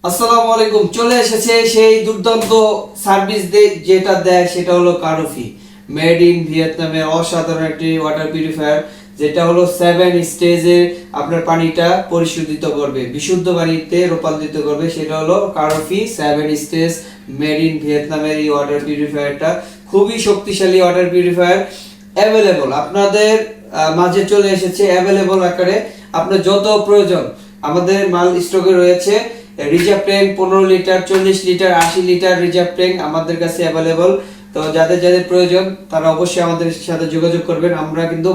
আসসালামু আলাইকুম। চলে এসেছে সেই দুর্দান্ত সার্ভিস যেটা দেয়, সেটা হলো কারোফি। মেড ইন ভিয়েতনামে অসাধারণ একটি ওয়াটার পিউরিফায়ার, যেটা হলো 7 স্টেজে আপনার পানিটা পরিশোধিত করবে, বিশুদ্ধ পানিতে রূপান্তরিত করবে। সেটা হলো কারোফি 7 স্টেজ মেড ইন ভিয়েতনামের এই ওয়াটার পিউরিফায়ারটা খুবই শক্তিশালী ওয়াটার পিউরিফায়ার। অ্যাভেলেবল আপনাদের মাঝে চলে এসেছে অ্যাভেলেবল আকারে। আপনার যত প্রয়োজন আমাদের মাল স্টকে রয়েছে। Reserve tank 15 litre, 40 litre, 80 litre reserve tank আমাদের কাছে অ্যাভেলেবল। তো যাদের যাদের প্রয়োজন তারা অবশ্যই আমাদের সাথে যোগাযোগ করবেন। আমরা কিন্তু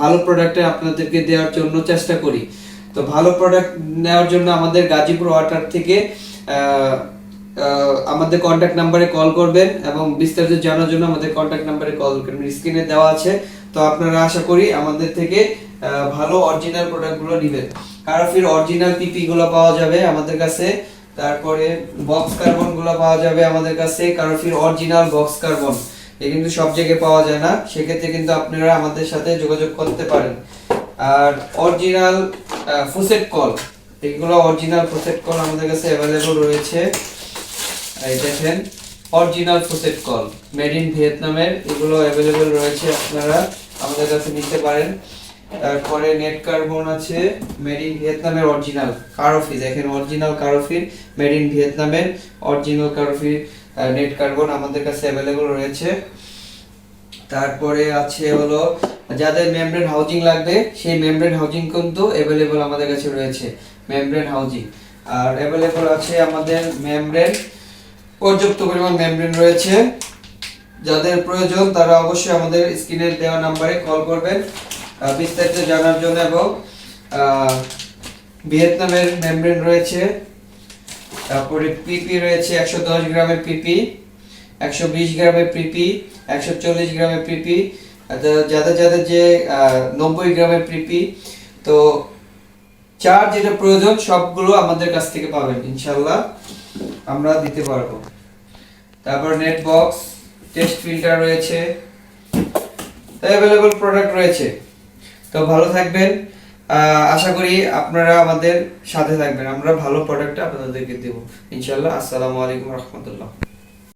ভালো প্রোডাক্টে আপনাদেরকে দেওয়ার জন্য চেষ্টা করি। তো ভালো প্রোডাক্ট নেওয়ার জন্য আমাদের গাজীপুর ওয়াটার থেকে আমাদের কন্ট্যাক্ট নাম্বারে কল করবেন এবং বিস্তারিত জানার জন্য আমাদের কন্ট্যাক্ট নাম্বারে কল করবেন, স্ক্রিনে দেওয়া আছে। তো আপনারা আশা করি আমাদের থেকে ভালো অরিজিনাল প্রোডাক্টগুলো নেবেন। কারোফির অরিজিনাল পিপি গুলো পাওয়া যাবে আমাদের কাছে, তারপরে বক্স কার্বন গুলো পাওয়া যাবে আমাদের কাছে। কারোফির অরিজিনাল বক্স কার্বন এ কিন্তু সব জায়গায় পাওয়া যায় না, সেক্ষেত্রে কিন্তু আপনারা আমাদের সাথে যোগাযোগ করতে পারেন। আর অরিজিনাল ফুসেট কল, এগুলো অরিজিনাল ফুসেট কল আমাদের কাছে অ্যাভেলেবল রয়েছে। এই দেখেন অরিজিনাল ফুসেট কল মেড ইন ভিয়েতনামের, এগুলো অ্যাভেলেবল রয়েছে, আপনারা আমাদের কাছে নিতে পারেন। তারপরে নেট কার্বন আছে মেড ইন ভিয়েতনামের অরিজিনাল কারোফি, দেখেন অরিজিনাল কারোফি মেড ইন ভিয়েতনামের অরিজিনাল কারোফি নেট কার্বন আমাদের কাছে অ্যাভেলেবল রয়েছে। তারপরে আছে হলো যাদের মেমব্রেন হাউজিং লাগবে, সেই মেমব্রেন হাউজিং কিন্তু অ্যাভেলেবল আমাদের কাছে রয়েছে, মেমব্রেন হাউজিং। আর অ্যাভেলেবল আছে আমাদের মেমব্রেন, পর্যাপ্ত পরিমাণ মেমব্রেন রয়েছে। যাদের প্রয়োজন তারা অবশ্যই আমাদের স্ক্রিনে দেওয়া নম্বরে কল করবেন বিস্তারিত জানার জন্য। এবং ভিয়েতনামের মেমব্রেন রয়েছে, তারপরে পিপি রয়েছে 110 গ্রামের পিপি, 120 গ্রামের পিপি, 140 গ্রামের পিপি, যাদের যাদের যে 90 গ্রামের পিপি। তো চার যেটা প্রয়োজন সবগুলো আমাদের কাছ থেকে পাবেন ইনশাআল্লাহ, আমরা দিতে পারবো। তারপর নেট বক্স, টেস্ট ফিল্টার রয়েছে, অ্যাভেলেবল প্রোডাক্ট রয়েছে। তো ভালো থাকবেন, আশা করি আপনারা আমাদের সাথে থাকবেন, আমরা ভালো প্রোডাক্ট আপনাদেরকে দেব ইনশাআল্লাহ। আসসালামু আলাইকুম রহমতুল্লাহ।